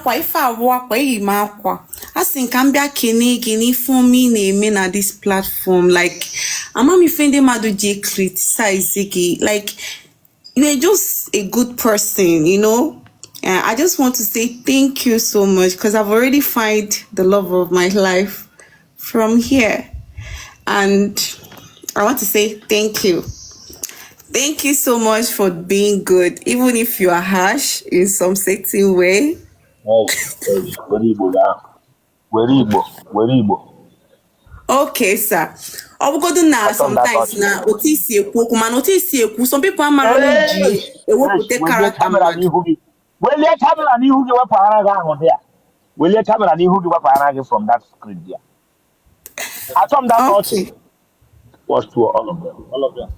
akwa ife abụọ akwa eyi m akwa. I think I'm back in for me name na this platform. Like I'm not defending Madu J criticize Ziggy. Like you're just a good person, you know. I just want to say thank you so much because I've already found the love of my life from here. And I want to say thank you. Thank you so much for being good, even if you are harsh in some certain way. Okay, sir. Sometimes na otisi ekwu mana otisi ekwu some people amara ji ewepụta character mmadụ. Welie camera n'ihu gị wepụghara gị ahụ dị a. Welie camera n'ihu gị wepụghara gị from that screen there. Atom that touch was to all of them. All of them.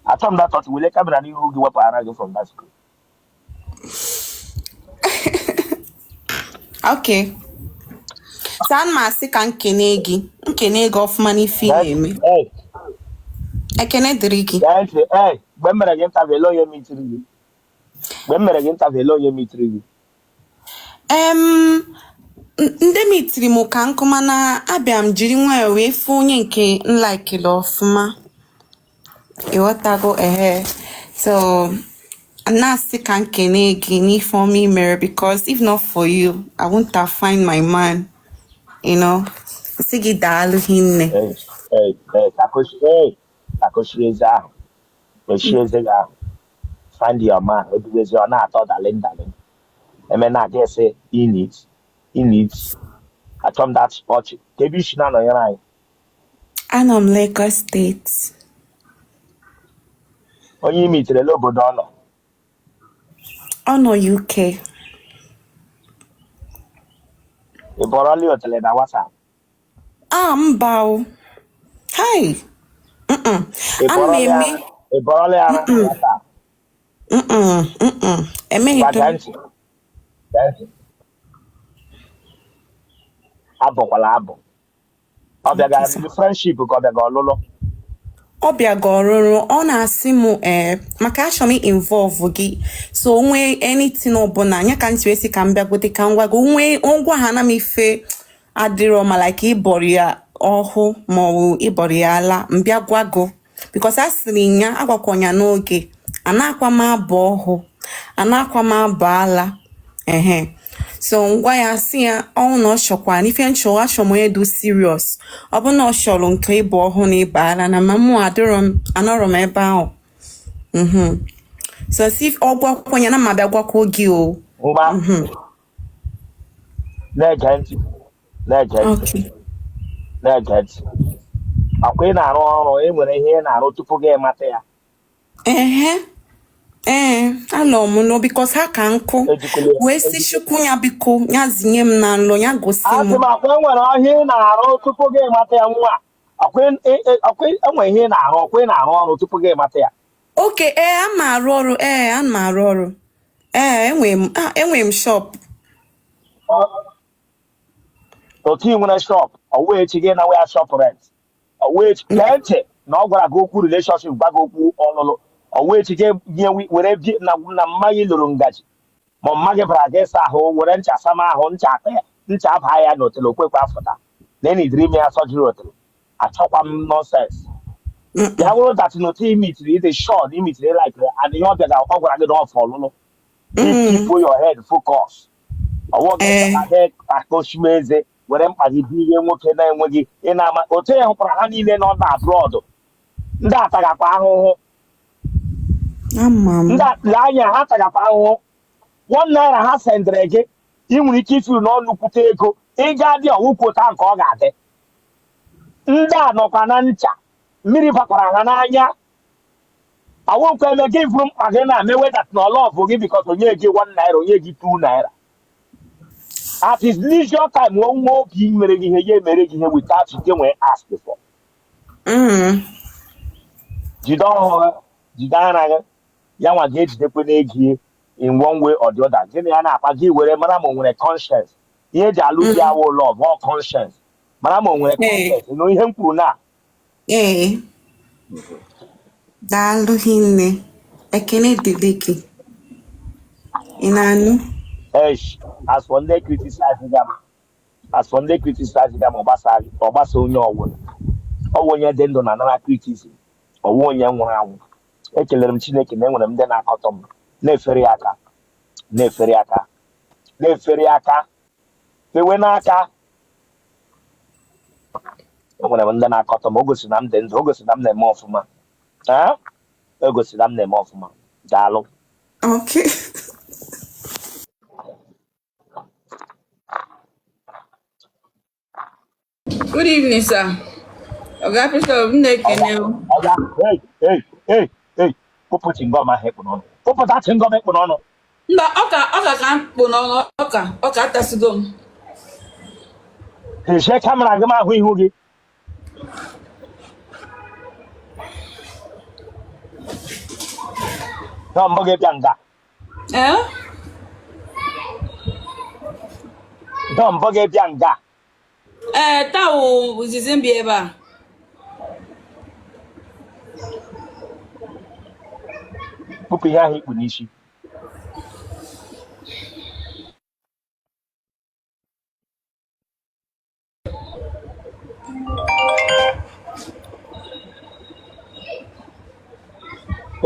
Atom that touch. Welie camera n'ihu gị wepụghara gị from that screen. Okay. San masị ka nkene gị ọfụma n'ife na-eme. Ekene dịrị gị. Mgbe mere gị interview onye mitiri gị. Ndị mitiri m ka nkụ mana abịa m jiri nwayọọ wee fụ onye nke nlaikili ọfụma. Ịghọtago so na-asị ka nkene gị n'ife ọma i mere because if not for you I wouldn't have find my man, you know. Sị gị daalụ hinne. Takoshi eze ahụ. Takoshi eze ahụ. Find your man. Because you're not darling. And then I guess in it. I told that spot. Maybe she not on your eye. I'm Lagos State. When you meet the little Bodono. Oh no, UK. You bought only hotel in WhatsApp. I'm Bao. Hi. I'm Mimi. You bought only WhatsApp. Abo. Obiaga friendship ko obiaga ololo. Obiaga ororo ọ na-asị m maka achọ m involve gị so onwe anything ọbụla anya ka ntị esi ka m bịagote ka ngwa gị onwe ngwa ha na m ife adịrọ ma like ịbọrọ ya ọhụ ma ọ ịbọrọ ya ala mbịa gwago because asịrị nya agwakwọnya n'oge anakwa m abụ ọhụ anakwa m abụ ala so ngwa ya si ya ọ na ọchọkwa n'ife nchọ achọ m edu serious ọ bụ na ọ chọrọ nke ịbụ ọhụ na ịba ala na mamu anọrọ m ebe ahụ so si ọ gwakwọnya na ma bịa gwakwa gị o na-ege ntị akwa ị na-arụ ọrụ e nwere ihe ị na-arụ tupu gị mata ya alọ m no because ha ka nkụ wee si chukwu ya biko ya zinye m na nlọ ya gosi m asị m akwa enwere ihe ị na-arụ tupu gị mata ya nwa akwa enwe ihe ị na-arụ ọkwa ị na-arụ ọrụ tupu gị mata ya okay ana m arụ ọrụ ana m arụ ọrụ enwe m shop otu ị nwere shop ọwụ echi gị na wee shop rent ọwụ echi kee ntị na ọ gwara gị okwu relationship gwa gị okwu ọlụlụ ọwụ echi gị were na mmanya lụrụ ngaji ma mma gị bara gị sa ahụ were ncha sama ahụ ncha aba ya n'otelu okwekwe afọta na enidiri ime ya sọjiri otelu achọkwa m nonsense ya wụrụ dat n'otu imitiri ide short imitiri like and ihe ọbịa ọ gwara gị na ọfọ ọlụlụ keep your head focus ọwụ gị akọchimeze were mkpa gị bụ ihe nwoke na-enweghị ị na-ama otu ya hụkwara ha niile nọ na abroad ndị atagakwa ahụhụ ndị anya ha tagakwa ahụhụ $1 ha sendere gị ị nwere ike ifuru n'ọnụkwute ego ịga dị ọwụkwota nke ọ ga-adị ndị a nọkwa na ncha mmiri bakwara ha n'anya awụkwa eme gị ifuru mkpa gị na-emewedat na ọlọvụ gị bikọs onye gị $1 onye gị $2 at his leisure time nwa obi mere gị ihe ya emere gị ihe without you nwee ask before jide ọhụrụ jide ara gị ya nwa ga-ejidekwe n'ego in one way or the other gịnị ya na-akpa gị were mara ma o nwere conscience ihe eji alụ gị awụ love or conscience mara ma o nwere conscience na ihe m kwuru na daalụ hinne ekene dịrị gị ị na-anụ As for ndị criticize them, ọgbasa onye ọwụla. Ọwụ onye dị ndụ na anara criticism. Ọwụ onye nwụrụ anwụ. Ekelere m Chineke na enwere m ndị na-akọtọ m. Na-efere ya aka. Na-efere aka. Na-efere aka. Fewe n'aka. Enwere m ndị na-akọtọ m. O gosi na m dị ndụ. O gosi na m na-eme ọfụma. O gosi na m na-eme ọfụma. Daalụ. Okay. Good evening, sir. Oga Bishop Nnekene. Hey. Pụpụ chingom ahụ ekpu n'ọnụ. Pụpụta chingom ekpu n'ọnụ. Mba, ọka ka m kpụ n'ọnụ ọka atasigo m. Hechie kamera gị m ahụ ihu gị. Na mbọ gị bịa nga. Na mbọ gị bịa nga. Taa wụ izizi m bi ebe a. Pụpụ ihe ahụ ikpu n'isi.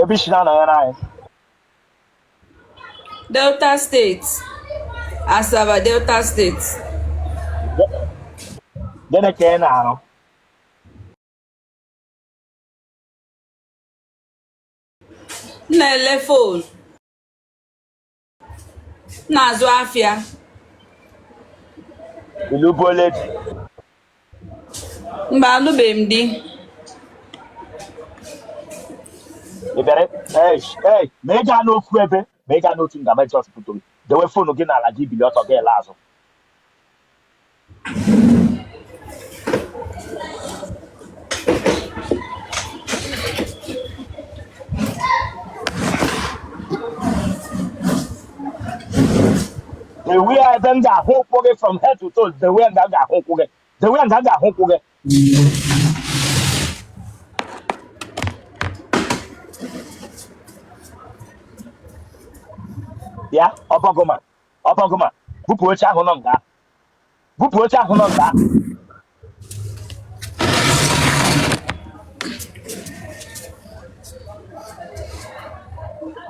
Ebe isi na-anọnyere anyị. Delta State. Asaba Delta State. Gịnị ka ị na-arụ? M na-ele fon. M na-azụ afịa. Ilu bụ ole dị? Mba, alụbeghị m di. Ị bịara? Ma ị gaa n'ofu ebe, ma ị gaa n'otu nga mejọ pụtụ gị, dewe fonu gị n'ala gị bili ọtọ gị ele azụ. The way I then got hope for it from head to toe, the way I got hope for it. The way I got hope for it. Yeah, Opagoma. Bupu oche ahụ nọ nga. Bupu oche ahụ nọ nga.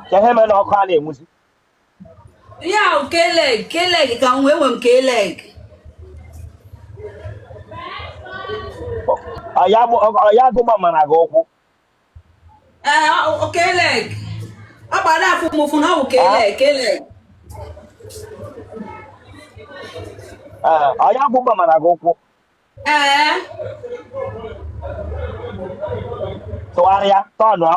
Ka ihe mere na ọkụ a na-enwuzi. Ya K-leg ka m wee nwe m K-leg. Ọya gụgba mana gị ụkwụ. K-leg. Ọ gbara afọ m ụfụ na ọ bụ K-leg. Ọya gụgba mana gị ụkwụ. Tụgharịa, tọnụọ.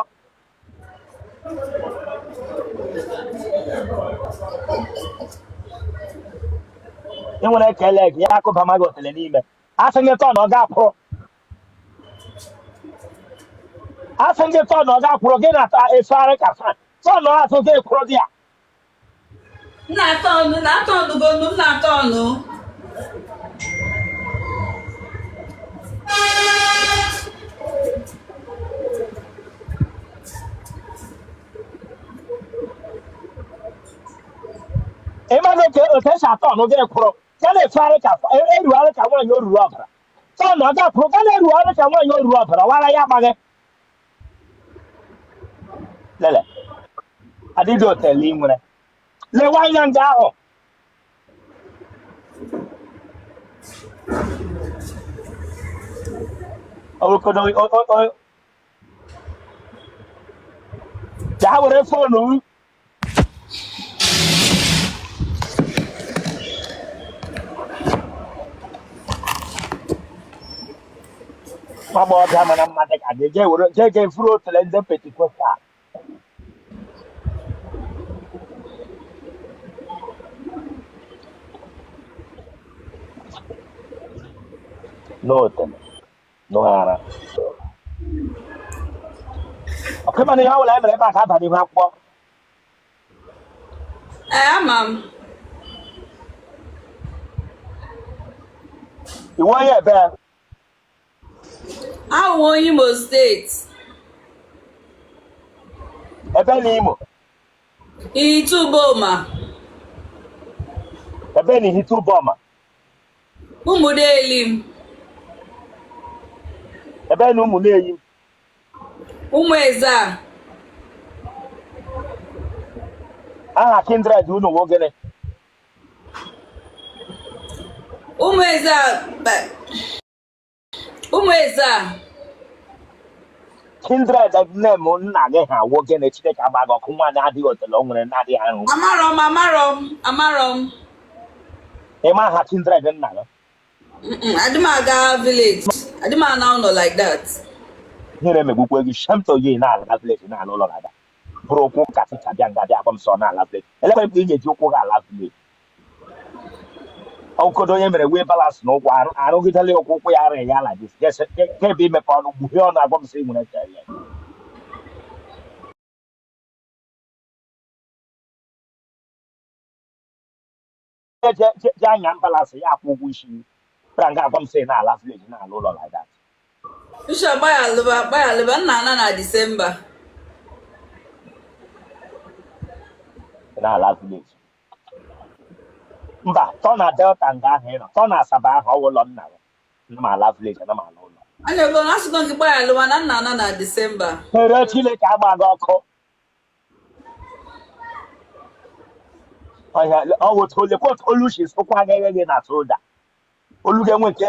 Ị nwere K-leg ya akụba ma gị otele n'ime. Asị gị tọnụ ọ ga-apụrụ. Asị gị tọnụ ọ ga-apụrụ gị na-efegharị ka fan. Tọnụ asụ gị ekwuru dị ya. M na-atọ ọnụ. Ịmaghị otu esi atọ ọnụ gị ekwuru. Ga na-efegharị ka erugharị ka nwaanyị o ruru ọbara. Tọnụ ọ ga-apụrụ ga na-erugharị ka nwaanyị o ruru ọbara wara ya agbaghị. Lele. Adịghị otele ị nwere. Lewa anya nga ahụ. Gaa were fonu m. Mama ọbịa mana mmadụ ka gị jee furu otele ndị Pentikọstal. No, no ara. Okay, man, how will I ever back up at the map? Ama. You want your bear? I want Imo State. A Benimo. Ituboma. ebe ni hitu boma Umudelim. ebe ni umu na-eyi Umweza. aha kindred unu wogene Umweza. Umweza. kindred name nna gị ha wogene Chineke agbaghị ọkụ nwa na-adịghị otele o nwere na-adịghị ahụ Amarom. ịma aha kindred nna gị Adimaga village. Adima now no like that. here megbukwe gị shemto yi na-ala village na-ala ụlọ na-ada bụrụ okwu nkatị ka bịa nga bịa akpọ m sọ na-ala village elekwe mgbe ị ga-eji ụkwụ gị ala village ọkụkọdo onye mere wee balance na ụkwụ arụgidela ụkwụ ya arịa ya ala dis ebe imepe ọnụ gbuhie ọnụ agwa m sị nwere chere ya je anya mbalance ya akwụ ụgwọ isi pra nga agwa m sị na-ala village na-ala ụlọ like that Bishop Bayaluba na December. na-ala village mba tọ na delta nga ahụ ịnọ tọ na asaba ahụ ọwụlọ nna ya na m ala village na m ala ụlọ Anya go asụgo nke Bayaluba na December. mere Chineke agbaghị ọkụ ọwụtolekwa olu shi sụkwa gị gị na soda olu ga-enwe nke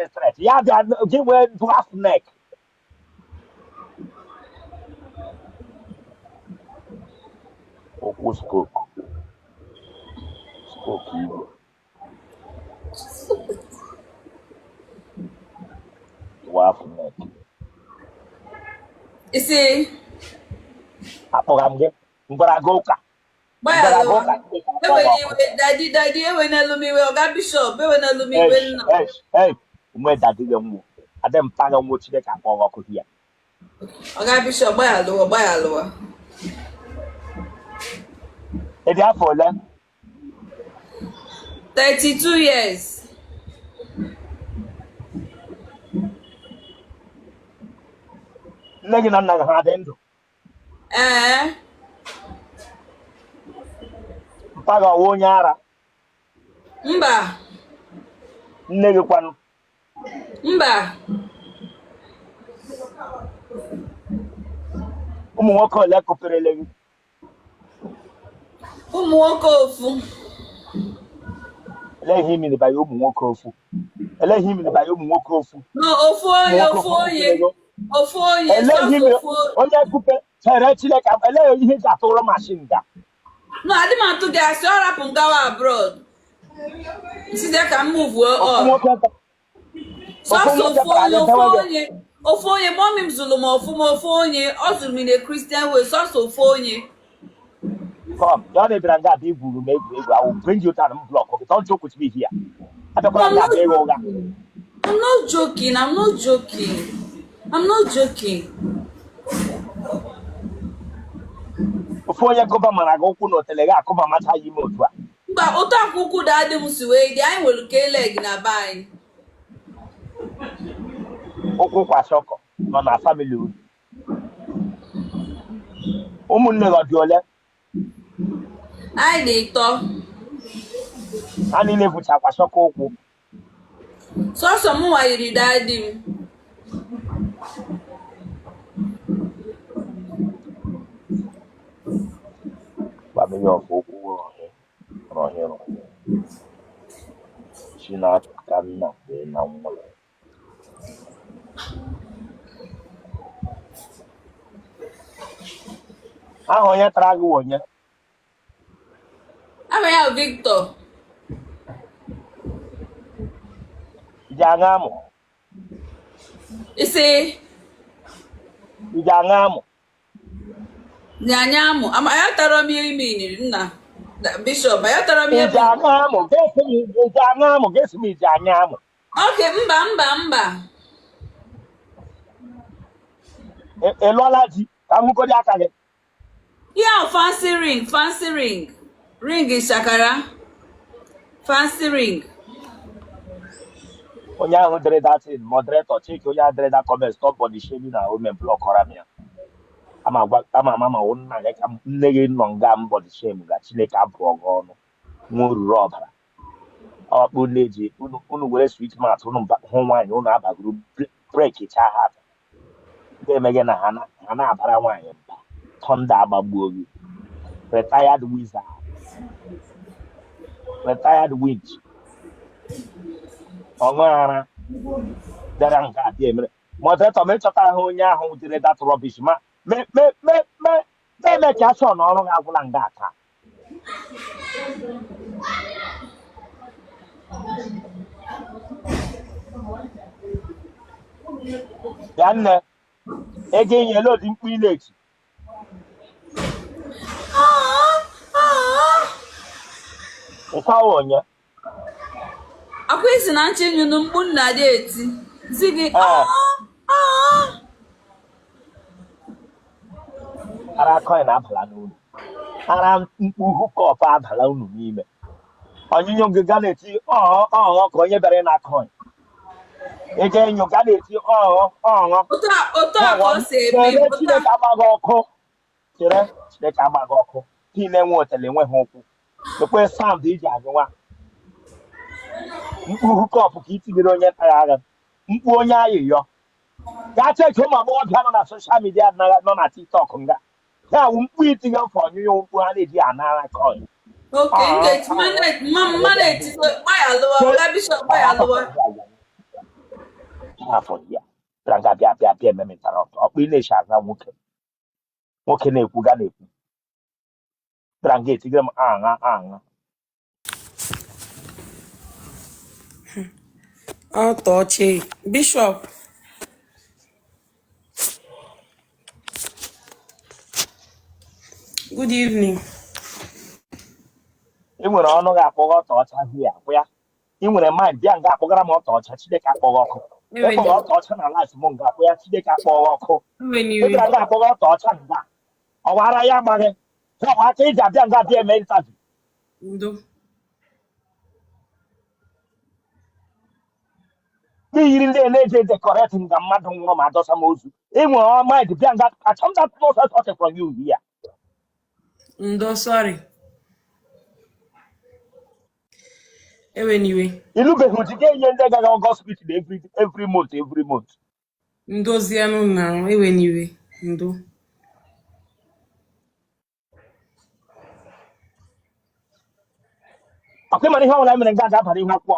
stret ya bịa gị nwee dwarf neck okwu spoke igwe dwarf neck Isi akpọga m gị mgbara gị ụka Bayaluba. Daddy, ewenelumiwe Oga Bishop, ewenelumiwe nna. Nwe dadi gị nwụ adị mpaghara nwo Chineke akpọghị ọkụ ya Oga Bishop Bayaluba. ịdị afọ ole 32 years. nne gị na nna gị ha dị ndụ mpaghara ọwa onye ara Mba. nne gị kwanụ Mba. ụmụ nwoke ole kụperele gị Ụmụ nwoke ofu. ele ihe imiri banye ụmụ nwoke ofu No, ofu onye. ele ihe imiri onye kupe chere Chineke ele ihe ji atụrụ mashin ga No, I didn't to get so up and go abroad. See, they can move on. So, for your mom, Zulum, or for you, also mean a Christian way, so for you. Come, don't even that big will make me. I will bring you to the block. Okay, don't joke with me here. I'm not joking. Before you go back, I go to Telega, come and matter you more. But Otaku daddy Musuwe, I will kill leg in a bind. Okwa shoko, on our family. Never do it. I did talk. I need to chapa shoko. So some more I did daddy. But me your folk on here. She not can not be now. Ahụ onye tara gị onye I'm a Victor. iji aṅa amụ You see, iji aṅa amụ Nyanyamu, am I tell me, Bishop, I tell me. iji aṅa amụ iji aṅa amụ ga-esi m iji anya amụ Okay, mba. ị lụọla di ka m hụgodi aka gị Yeah, fancy ring. Ring in Shakara. Fancy ring. onye ahụ dere datin moderator chike onye ahụ dere that comment stop body shaming na women blog ọra m ya ama nna gị ka nne gị nọ nga m body shame ga Chineke abụọ gị ọnụ nwa oruru ọbara ọ kpụ na-eji unu were switch mat unu hụ nwaanyị unu abagoro breki chaa ha ga-eme gị na ha na-abara nwaanyị mba tọnda agbagbuo gị retired wizard retired witch ọṅụghara dara nke a dị emere moderator ma ịchọta ahụ onye ahụ jere dat rubbish ma eme ka achọ na ọrụ gị agwụla nga aka ya nne ego enyela odi mkpu ileti ịkawa onye akwa isi na nche nyunu mkpu nna dị eti si gị ara coin abala n'ụlọ ara mkpu hukọp abala unu n'ime onyinyo gị ga na-eti ọghọ ka onye bịara na coin ego enyo ga na-eti ọghọ otu a ka o si eme Chineke agbaghị ọkụ chere Chineke agbaghị ọkụ tii na-enwe otele enweghị ụkwụ ekwe sound iji agụwa mkpu hukọp ka itinyere onye tara agha mkpu onye ayịyọ gaa cheki ụmụ agbọghọbịa nọ na soshal midia nọ na tiktok nga ya wụ mkpu itinye mfe onyonyo mkpu ha na-eji anara coin afọ ya nga bịa ememetara ọkpụ ị na-echi aza nwoke na-ekwu ga na-ekwu nga etigere m aṅa Ọtọchi Bishop good evening. ị nwere ọnụ ga-akpọghọ ọtọ ọcha hia ya ị nwere mind bịa nga akpọgara m ọtọ ọcha Chineke akpọghọ ọkụ ịkpọghọ ọtọ ọcha na life m nga akpọ ya Chineke akpọghọ ọkụ ịbịara nga akpọghọ ọtọ ọcha nga ọwara ya agbaghị ọwa aka iji abịa nga bịa eme interview yiri ndị na-eje decorate nga mmadụ nwụrụ ma adọsa m ozu ị nwere mind bịa nga achọmda ọsọ from you ya ndo sorry anyway ilubeghị ojige ihe ndị gaga August every month ndozianụ na eweniwe ndo ọkwa ịmara ihe ọbụla mere nga ga-abara ihu akwụkwọ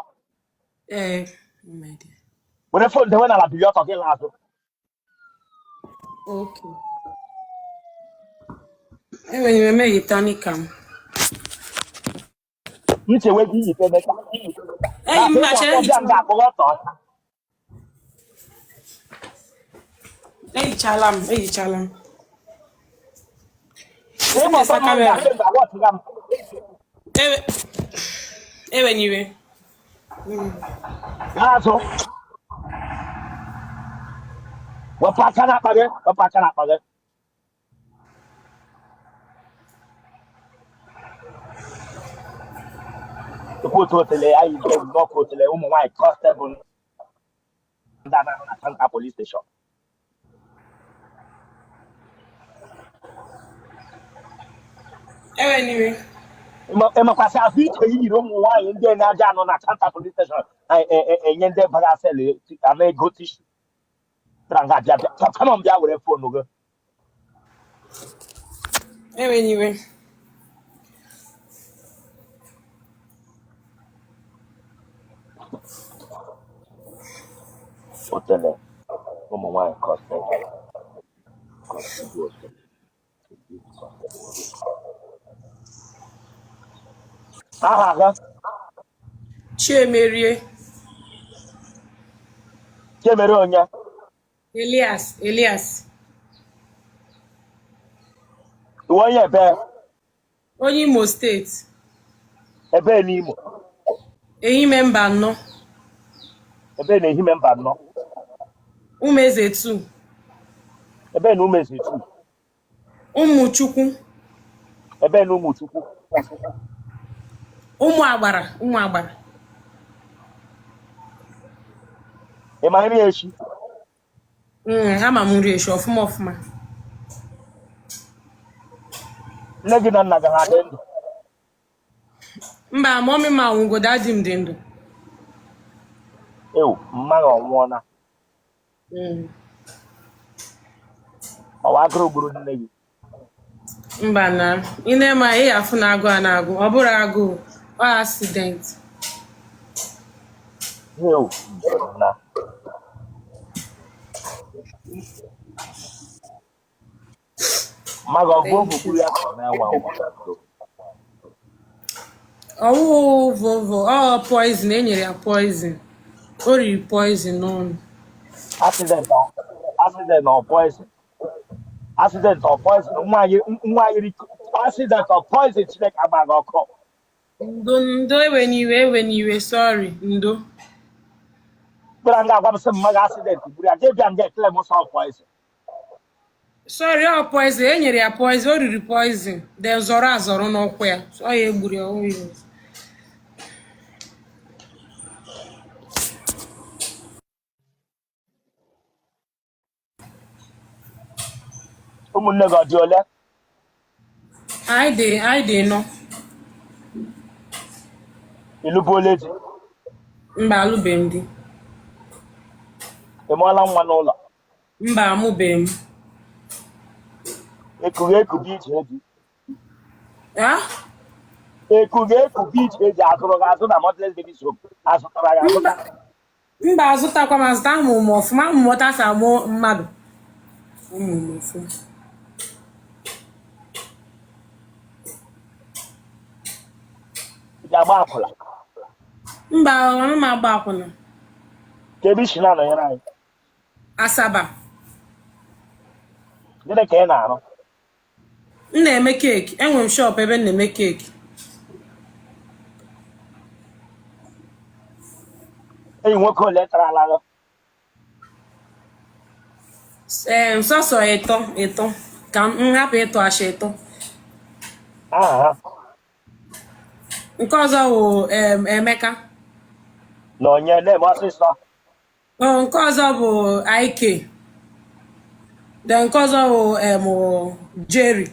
were fon dewe n'ala bili ọtọ gị lazụ okay eweniwe meghitanika m nchewe gị yite meta nga akpọghọ ọtọ ọcha ehichala m eweniwe azụ wepụ aka n'akpa gị otu otele anyị n'ọkụ otele ụmụ nwaanyị kọstebụl ndị anaghị na Santa police station emekwasị azụ ike yiri ụmụ nwaanyị ndị na-aja anọ na Santa police station enye ndị bara sel ama ego tishu kama m bịa were fonu gị otele ụmụ nwaanyị kọstebụl aha ga Chiemerie onye Elias iwe onye ebe onye Imo steeti ebe n'Imo Ehime mba anọ ebe na Ehime mba anọ Umeze 2 ebe na Umeze 2 Ụmụchukwu ebe na Ụmụchukwu ụmụ agbara ị ma nri echi ha ma m nri echi ọfụma nne gị na nna gị ha dị ndụ Mba, mommy ma nwụgo daddy m dị ndụ. Ewu, mma gị ọnwụọna. Ọwa agụrụ gburu nne gị. Mba na ị na-eme ị afụ na agụ a na-agụ ọ bụrụ agụụ ọ accident. Ewu, na. Mma gị ọgụ ogburu ya ka ọ na-enwe nwa. Ọwụwụ vovo ọ poison enyere ya poison. O riri poison n'ọnụ. Accident or poison. Accident or poison. Nwaanyị accident or poison Chineke agbaghị ọkụ. Ndo ewe n'iwe sorry ndo. Kpere nga agwa m sị mma gị accident gburu ya jebịa nga ekele m sọ poison. Sorry ọ poison enyere ya poison o riri poison then zọrọ azọrọ n'ụkwụ ya ọ ya egburu ya onwe. Ụmụnne gị ọ dị ole? Anyị dị nọ. Ịlụbụ ole di? Mba alụbeghị m di. Ị mụọla nwa n'ụlọ? Mba amụbeghị m. Ekughi eku bụ ije eji. Ekughi eku bụ ije eji azụrụ gị azụ na Motless Babies Home. Azụtara ya azụta. Mba azụtakwa m azụta ụmụ ọfụma mmụta si amụ mmadụ. Ụmụ ọfụma. Ị ga-agba akwụla? Mba ọrụ m agba akwụna. Ka ebe isi na-anọnyere anyị? Asaba. Gịnị ka ị na-arụ? M na-eme keeki enwe m shop ebe m na-eme keeki. Enyi nwoke ole tara ala gị? Sọsọ ịtọ ka m hapụ ịtụ asha ịtọ. Aha ha. Nke ọzọ bụ Emeka. Na onye na-eme ọsịsọ. Nke ọzọ bụ IK. Then nke ọzọ bụ Jerry.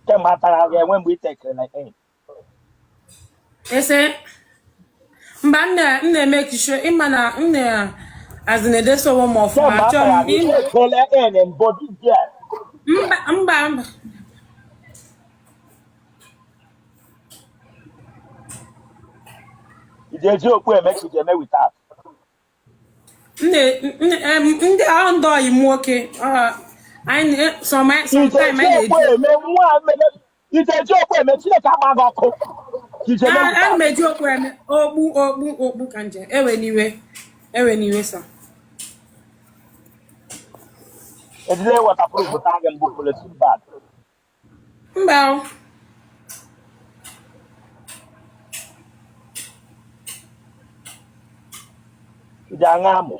Kemgbe atara gị enwe mgbe ị tekere na enyi. Ese mba m na-eme kisho ịma na m na-azịnedesa onwe m ọfụma achọ m tekele enyi mbụ dibịa. mba Ị ga-eji okpu eme ka ị ga-eme without. ndị ahụ ndị ọyị m nwoke sometime Ị ga-eji okpu eme Chineke agbaghị ọkụ. a na-eji okpu eme okpu ka nje ewe n'iwe sa. Ejide waterproof pụta gị mbụ polythene bag. Mba Ị ga-aṅụ amụ.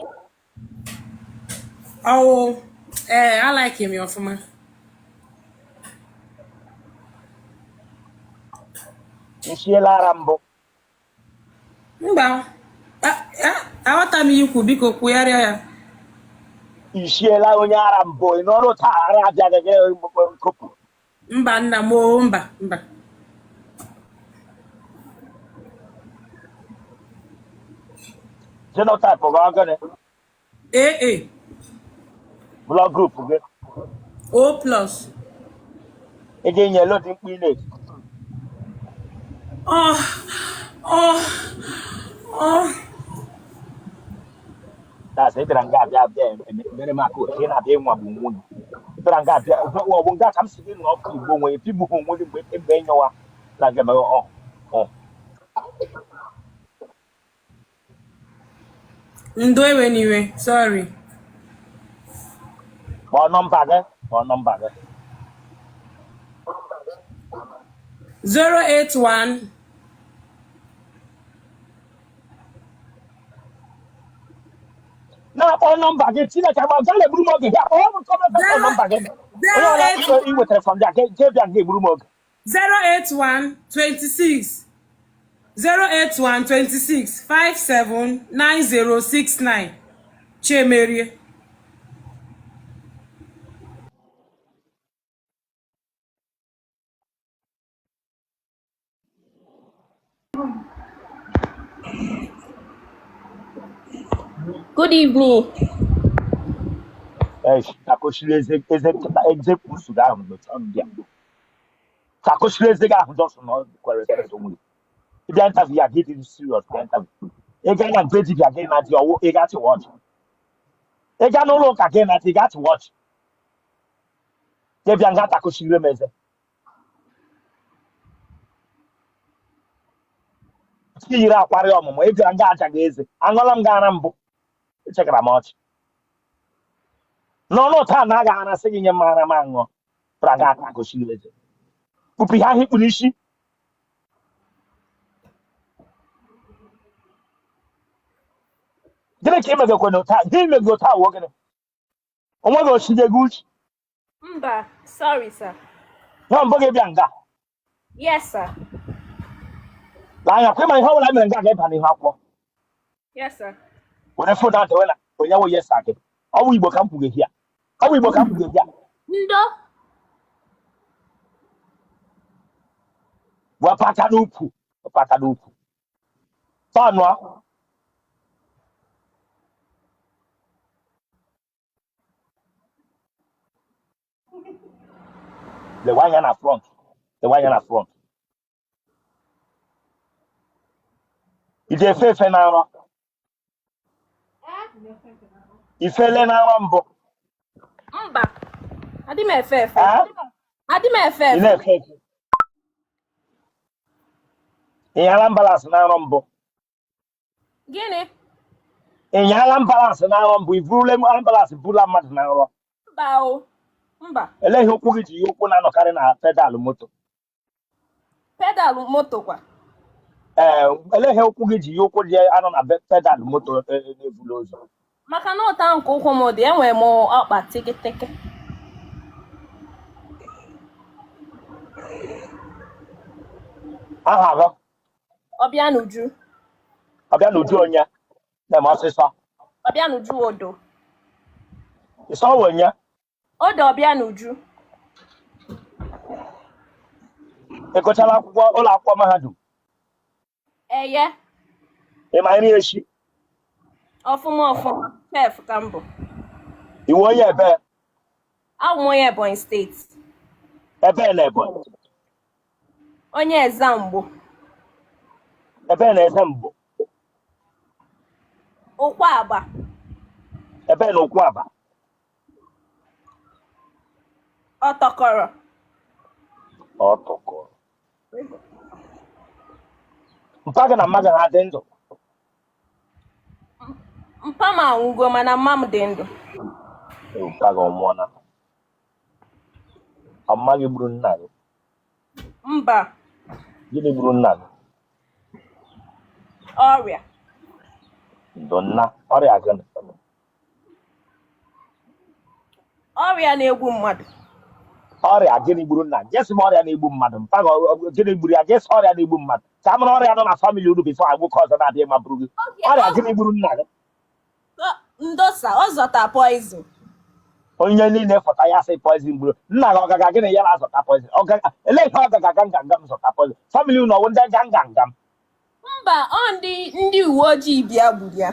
I like him ọfụma. Ị siela ara mbụ? Mba aghọta m ikwu biko kwugharịa ya. Ị siela onye ara mbụ ị nọrọ taa ara abịaghị gị nkụpụ. Mba nna m mba. Genotype gị ọgịnị? AA. Blood group gị? O+. Ị ga-enye load mkpu ị na-eti? That's it. Bịara nga abịa mere m aka oke na-abịa ịnwa bụ nwunye. Bịara nga abịa ọ bụ nga ka m si gị n'ọkụ Igbo nwere pigbu ha onwe gị mgbe ịnyewa na nke mere Ndo ewe n'iwe sorry. Kpọọ nọmba gị. 081 na-akpọ nọmba gị Chineke ma gaa na-egburu m oge ya kpọọ m kọmenta nọmba gị onye ọla ị wetara from there jee bịa nga egburu m oge. 081 26 579069 Chiemerie. Good evening. Takoshile executive suga no tambia. Takoshile executive just no respect only. If you interview you get it serious interview. You can great if you again at your you got to watch. You can no look again at you got to watch. You can takoshile meze. Tira akwari omumu e ga aja ga-eze. Angola m gara mbụ. Echekara m ọchị. No taa na aga ana sị gị nye mara ma ṅụọ. Praga takoshile eze. Pupi ha hikpu n'isi. Gịnị ka imegokwana taa? Ihe imego taa wụ gịnị? O nweghị oshige gị uche. Mba, sorry, sir. Na mbọ gị bịa nga. Yes, sir. La anya kwema ihe ọbụla mere nga ga-eba n'ihu akwụkwọ. Yes, sir. Were foto ahụ dewe na onye wụ yes gị. Ọ bụ Igbo ka m kwuge hia. Ọ bụ Igbo ka m kwuge hia. Ndo. Wapaka n'ukwu. Wapaka n'ukwu. Tọnụọ. The one na front. The one na front. Ide efe na nrọ. Ifele na nrọ mbụ. Mba. Adị m efe efe. Ị na-efe efe. Ị nyala mbalans na nrọ mbụ. Gịnị? Ị nyala mbalans na nrọ mbụ. Ivurule mbalans bula mmadụ na nrọ. Mba o. Mba. Eleghị ụkwụ gị ji ụkwụ na-anọkarị na pedalụ moto. Pedalụ moto kwa. Eleghị ụkwụ gị ji ụkwụ ji anọ na pedalụ moto na-ebulu ụzọ. Maka na ụta nke ụkwụ m dị enwere m ọkpa tikitiki. Aha gị? Ọbịanuju. Ọbịanuju onye? Na-eme ọsịsọ. Ọbịanuju Odo. Ịsọ wụ onye? Odo Ọbịanuju. Ị gụchala akwụkwọ ụlọ akwụkwọ mahadum? Eye. Ị ma nri echi? Ọfụma ọfụma. Chef ka m bụ. Iwu onye ebe? Abụ m onye Ebonyi steeti. Ebe na Ebonyi? Onye Ezamgbo. Ebe na Ezamgbo? Ụkwụ Aba. Ebe na Ụkwụ Aba? Ọtọkọrọ. Ọtọkọrọ. Mpa gị na mma gị ha dị ndụ? Mpa m anwụgo mana mma m dị ndụ. Mpa gị ọmụọna. Mma gị gburu nna gị? Mba. Gịnị gburu nna gị? Ọrịa. Ndụ nna. Ọrịa gịnị? Ọrịa na-egbu mmadụ. Ọrịa gịnị gburu nna? Jesị m ọrịa na-egbu mmadụ. Mpa gị gịnị gburu ya? Jesị ọrịa na-egbu mmadụ. Ka mụrụ ọrịa nọ na famili unu bifo agwụkọ ọzọ na-abịa ma bụrụ gị. Ọrịa gịnị gburu nna gị? Ndosa, ọ zọta poizin. Onye niile fọta ya sị poizin gburu. Nna gị ọgaga gịnị ya na-azọta poizin? Elee ihe ọgaga ganga m zọta poizin? Famili unu ọwụ ndị ganga m. Mba, ọ ndị uwe ojii bịa gburu ya.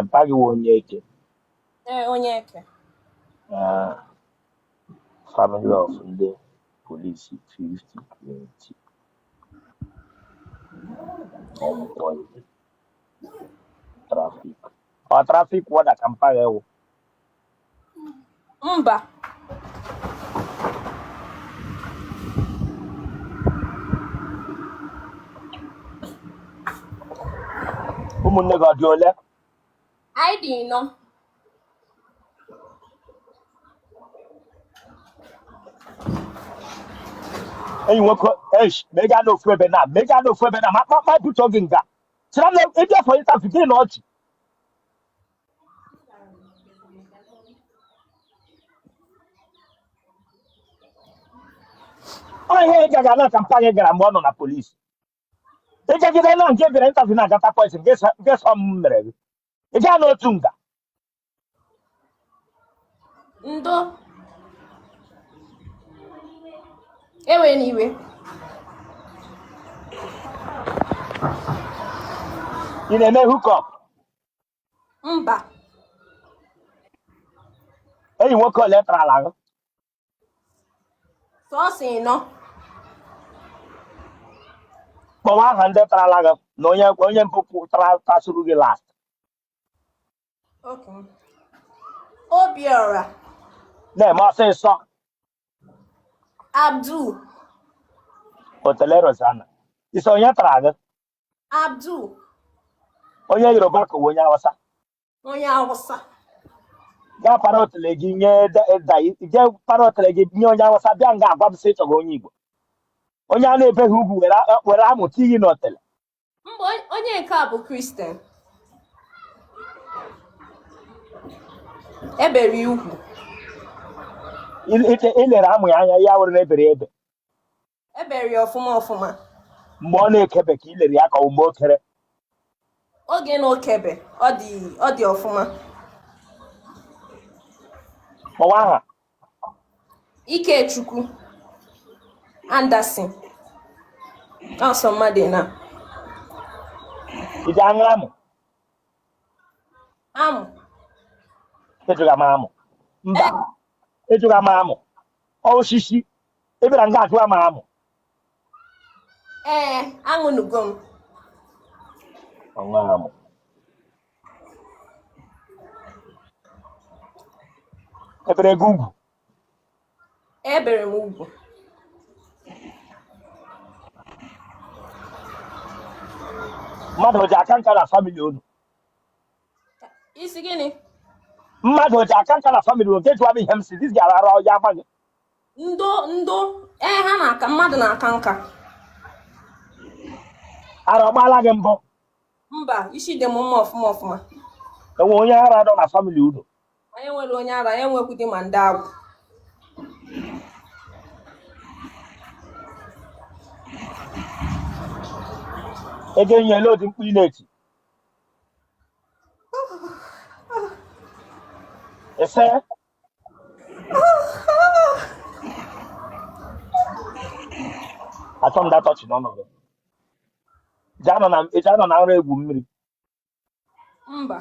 Mpa gị wụ onye eke. Onye eke. Family of ndị polisi 50-20. Traffic. Ọ traffic wọda ka mpa gị wụ? Mba. Ụmụnne gị ọ dị ole? Anyị dị nọ. Enyi nwoke mega n'ofu ebe na ma buto gị nga. Sịra na ebe afọ ịta fikiri na ọchị. Ọ ihe ị gaga na kampanya gara mgbe ọ nọ na polisi. Ị gagide na nke bịara ịntavi na agata poizin nke sọ m mere gị. Ị gaa n'otu nga. Ndo. Ewe n'iwe. ị na-eme hookup Mba. enyi nwoke ole tarala gị Sọọsọ ịnọ. kpọwa aha ndị tarala gị na onye mpụ tasuru gị last Okay. Obiora. na-eme ọsịsọ Abdul. Otele Rosanna isi onye tara gị Abdul. onye Yoruba ka onye Hausa Onye Hausa. gaa para otele gị nye jee para otele gị nye onye Hausa bịa nga agwa m sị ịchọrọ onye Igbo onye a na-ebeghị ugwu were amụta iyi n'otele Mba onye nke a bụ Christian. Ebere ugwu. ilere amụ ya anya ya were na-ebere ebe Ebere ya ọfụma ọfụma. mgbe ọ na-ekebe ka ilere ya ka ọ mgbe o kere Oge na okebe ọ dị ọfụma. kpọwa aha Ikechukwu Anderson. Ọsọ mmadụ na. iji aṅụ amụ Amụ. ejụga m amụ mba ejụga m amụ osisi ebere nga ajụga m amụ Aṅụnugo m. ọṅụ amụ ebere gị ugwu Ebere m ugwu. mmadụ ji aka nka na famili unu Isi gịnị? mmadụ ji aka nka na famili unu nke jụwa m ihe m si dis gara ara ọya amaghị Ndo ha na-aka mmadụ na-aka nka. ara ọ gbaala gị mbụ Mba, isi dị m mma ọfụma ọfụma. enwe onye ara nọ na famili unu Anyị nwere onye ara, anyị enwekwụdị ma ndị agwụ. ego enyela odi mkpu ị na-eti ese achọ m datọchi n'ọnọdụ eji anọ na nra egwu mmiri Mba.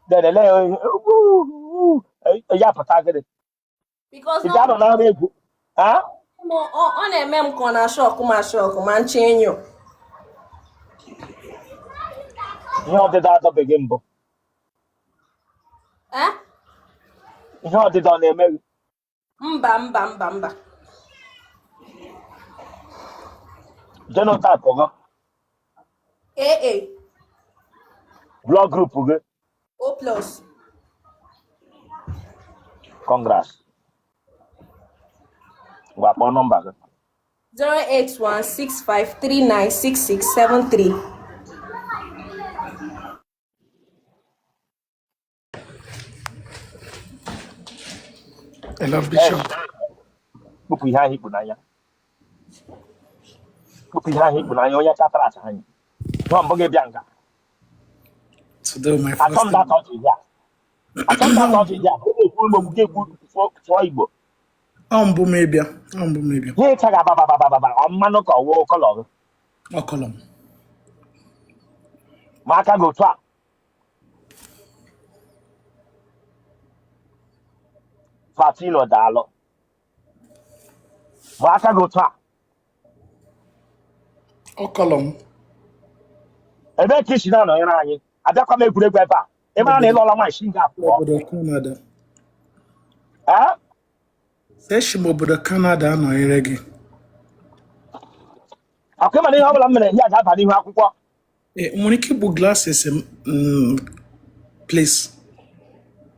dedele ya pụta gịrị Because eji anọ na nra egwu ọ na-eme m ka ọ na-ashọkụ ma nche enyo. ihe ọdịda adọbeghị mbụ ihe ọdịda ọ na-emeghị Mba. genotype gị blood group gị O+. congrats ngwa kpọọ nọmba gị 08165396673. Hello, Bishop. kpụpụ ihe ahụ ikpu n'anya onye katara acha anyị nwa mbụ gị bịa nga Today, my achọ m first data ọchị ya onye ekwuru m ogbute ekwu sụọ Igbo mbụ mebia. ihe ịchaghị abababababa mmanụ ka ọwụ kọlọ gị Ọkọlọm. ma aka gị otu a Fatino daalụ ma aka gị otu a Ọkọlọm. ebe ka isi na-anọnyere anyị abịakwa m egwuregwu ebe a ị mara na ịlụọla nwaanyị shi nga abụọ Obodo Canada. Seshi m obodo Canada anọnyere gị. akwa ịmana ihe ọ bụla m mere ya ga-aba n'ihu akwụkwọ Nwere ike igbu glasses please.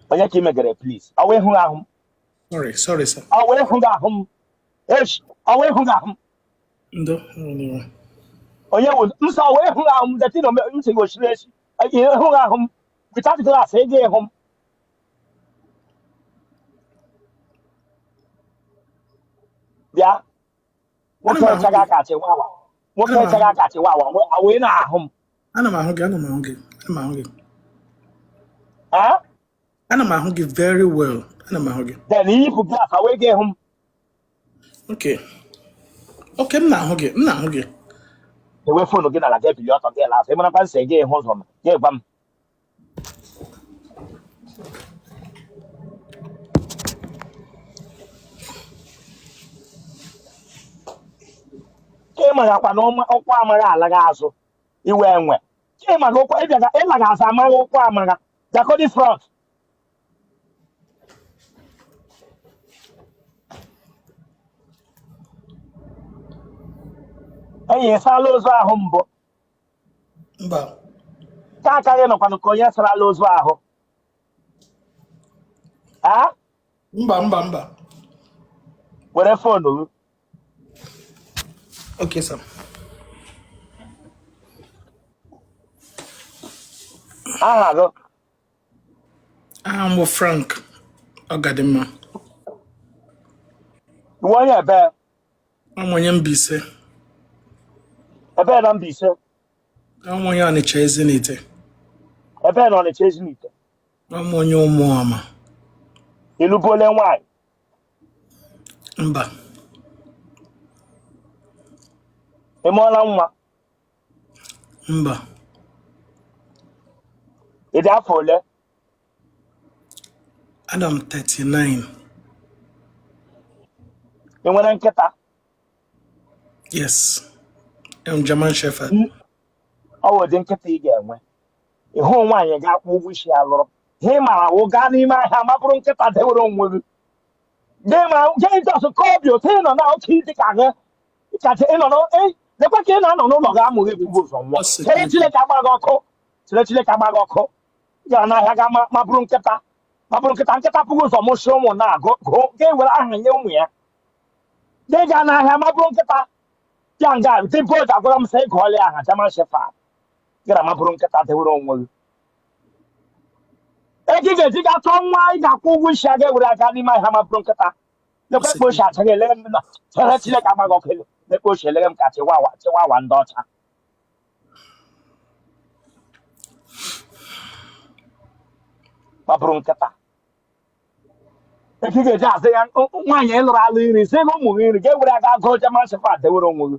onye ka ị megere please ọ wee hụ ahụ m Sorry, sir. ọ wee hụ gị ahụ m ọ wee hụ gị ahụ m Ndo. onye wụ nsọ wee hụ ahụ m detino ntị gị ochiri echi hụ ahụ m without glass ị ga ịhụ m bịa nwoke echaghị aka achịwawa wee na-ahụ m Ana m ahụ gị. Ana m ahụ gị very well. Ana m ahụ gị. then iyipụ glass wee ga ịhụ m Okay, m na-ahụ gị. we phone again na get billion to get last. E mana pan say get husband. Get bam. Ke mana kwa no okwa amara ala ga azu. Iwe enwe. Ke mana okwa e bia ga e la ga asa amara okwa amara. Jakodi front. Enyi sala ozu ahụ mbụ. Mba. Ka aka gị nọkwa n'ụkọ onye sara ozu ahụ. Ah? Mba. Were phone. Okay, sir. Aha go. I'm with Frank Ogadima. Iwọ onye ebe. I'm onye Mbise. Ebe na Mbise. I'm onye Ọnịcha Ezinite. Ebe na Ọnịcha Ezinite. I'm onye Ụmụoma. Ịlụbuole nwanyị. Mba. Ị mụọla nwa. Mba. Ị dị afọ ole? Adam 39. Ị nwere nkịta? Yes. I'm German Shepherd. Ọ wụ ụdị nkịta ị ga-enwe. Ị hụ nwaanyị ga-akwụ ụgwọ isi ya lụrụ. Ị mara wụ gaa n'ime ahịa mapụrụ nkịta dewere onwe gị. Gị ma gị jọsụ kọbi otu ị nọ na oke dị ka gị. Kacha ị nọ na lekwa ka ị na-anọ n'ụlọ gị amụghị ekwugo ụzọ nwa. Chere Chineke agba gị ọkụ. Chere Chineke agba gị ọkụ. Gaa n'ahịa ga mapụrụ nkịta. Mapụrụ nkịta pụgo ụzọ mụsị ụmụ na-agụ gị were aha nye ụmụ ya. Gị gaa n'ahịa mapụrụ nkịta. Ya nga dị bọọdụ agwara m sị gụọlị aha German Shepherd. Gara mapụrụ nkịta dewere onwe gị. Ego ị ga-eji ga chọọ nwa ị ga-akwụ ụgwọ isi aga ewere aka n'ime ahịa mapụrụ nkịta. Lekwa ekpo ochi achaghị elere m na chere Chineke agba gị ọkụ elu. Lekwa ochi elere m ka chiwawa ndị ọcha. Mapụrụ nkịta. Ego ị ga-eji azị ya nwaanyị ịlụrụ alụ iri sị na ụmụ gị nri ga-ewere aka gụọ German Shepherd dewere onwe gị.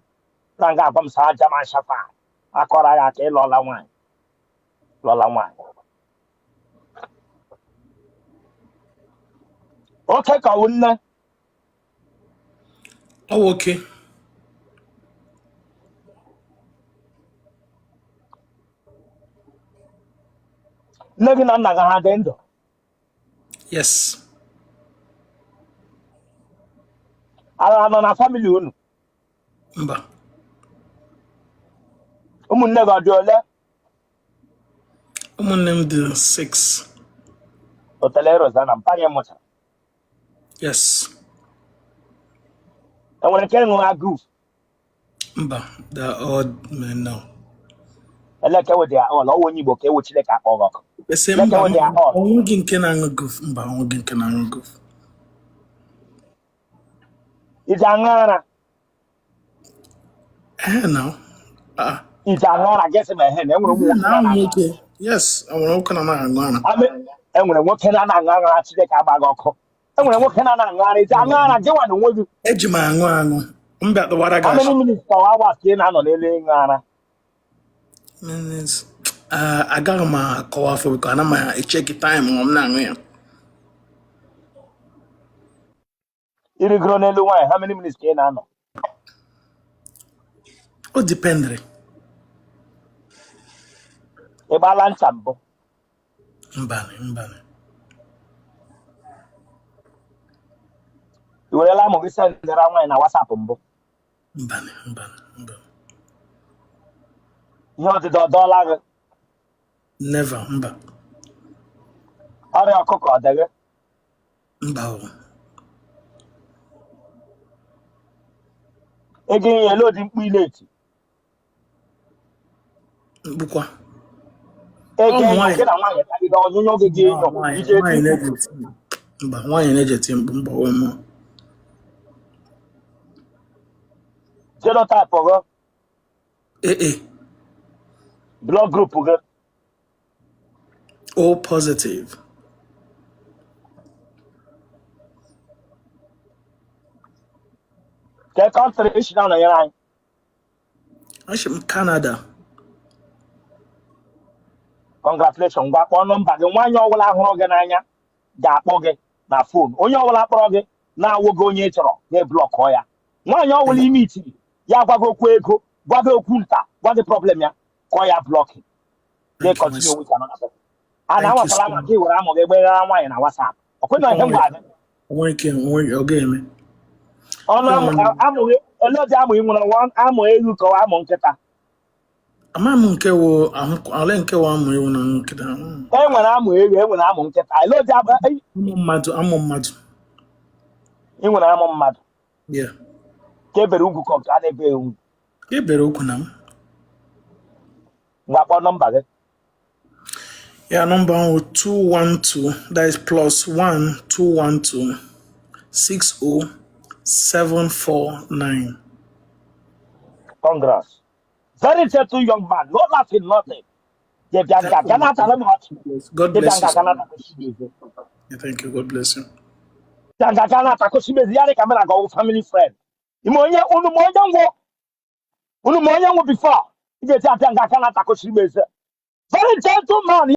Na nga agwa m saa German Shepherd. Akọrọ ya ka ịlọla nwaanyị. Lọla nwaanyị. Oke ka ọ wụ nne. Oh, okay. Nne gị na nna gị ha dị ndụ. Yes. Agha nọ na famili unu. Mba. Ụmụnne gị ọ dị ole? Ụmụnne m dị 6. Otele Rosanna mpa gị mụchara. Yes. Enwere nke ṅụrụ agụ. Mba. They're all men now. Eleke wụ dị ọla ọwụ onye Igbo ka ewu Chineke akpọ gị ọkụ. Ese Eleke mba wụ dị ọla. onweghị nke na-aṅụ goof. Mba onweghị nke na-aṅụ goof. Iji aṅụ ara. Now. Iji aṅụ ara gị sị ma ehe na enwere ụmụ nwoke Now na-aṅụ. nwoke. Yes. Enwere nwoke na-aṅụ ara. Enwere nwoke na-aṅụ ara Chineke agba gị ọkụ. Enwere nwoke na-aṅụ ara iji aṅụ ara gị nwa na onwe gị. Eji m aṅụ. Mba dọwara How gash. many minutes ka ọ awa ka ị na-anọ n'elu ịṅụ ara? Minutes. Agaghị m akọwa afọ biko ana m echeki taịm m na-aṅụ ya. Irigoro n'elu nwaanyị how many minutes ka ị na-anọ? O dipendịrị. Ị gbaala ncha mbụ? Mbanị. I werela amụ gị sendịra nwaanyị na WhatsApp mbụ? Mbanị. Ihe ọdịda ọ dọọla gị? Never. Mba. Ọrịa ọkụkọ ọ dị gị? Mba. Ego ihe elu odi mkpu ileti? Mkpukwa. Ego enyo gị na nwaanyị tagide ọnyụnyụ oge gị enyo ije Mba nwaanyị na-ejeti mkpu mgbawe mmụọ. Genotype gị? AA. Blood group gị? O positive. Ke country isi na nọnyere anyị? I'm Canada. Congratulations. Gwa kpọọ nọmba gị nwaanyị ọbụla hụrụ gị n'anya ga-akpọ gị na fon. Onye ọbụla kpọrọ gị na-awụ gị onye ị chọrọ ga-eblọkọ ya. Nwaanyị ọbụla ime itiri ya gwa gị okwu ego, gwa gị okwu nta, gwa gị problem ya, kọọ ya blọkị. They continue with another person. And I was like, okay, we're going to go na WhatsApp. Okay, no, him bad. Okay, me. Oh no, I'm a lot of you want. I'm a you go. I'm on Keta. I'm nke wo ale nke wo amu ewu na nkita. Eh, when I'm on Keta. I love that. I'm mad. You when I'm on mad. Yeah. Keberu go come. I be. Ke bere oku na. What number? Yeah, number 212. That is +1 212 60749. Congrats. Very gentle young man. No laughing, nothing. God bless you. Yeah, thank you. God bless you. Family friend. Unu before. Very gentle man.